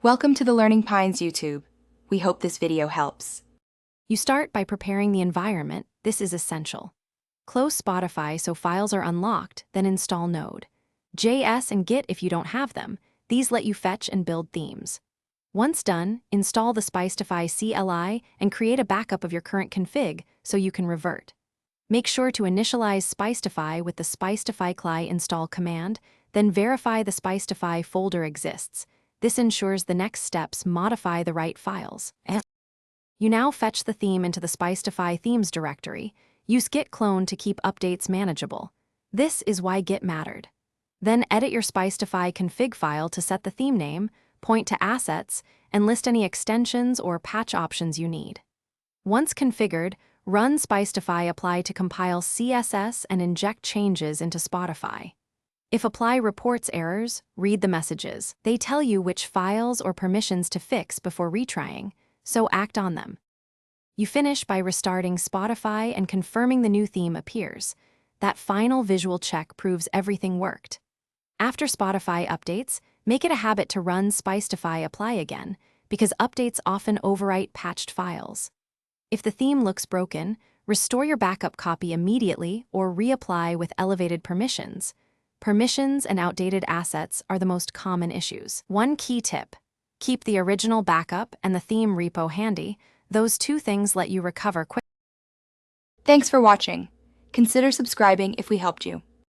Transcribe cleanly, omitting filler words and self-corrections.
Welcome to the Learning Pines YouTube. We hope this video helps. You start by preparing the environment. This is essential. Close Spotify so files are unlocked, then install Node.js and Git if you don't have them. These let you fetch and build themes. Once done, install the Spicetify CLI and create a backup of your current config so you can revert. Make sure to initialize Spicetify with the Spicetify CLI install command, then verify the Spicetify folder exists. This ensures the next steps modify the right files. You now fetch the theme into the Spicetify Themes directory. Use git clone to keep updates manageable. This is why Git mattered. Then edit your Spicetify config file to set the theme name, point to assets, and list any extensions or patch options you need. Once configured, run Spicetify apply to compile CSS and inject changes into Spotify. If apply reports errors, read the messages. They tell you which files or permissions to fix before retrying, so act on them. You finish by restarting Spotify and confirming the new theme appears. That final visual check proves everything worked. After Spotify updates, make it a habit to run Spicetify apply again, because updates often overwrite patched files. If the theme looks broken, restore your backup copy immediately or reapply with elevated permissions. Permissions and outdated assets are the most common issues. One key tip: keep the original backup and the theme repo handy. Those two things let you recover quickly. Thanks for watching. Consider subscribing if we helped you.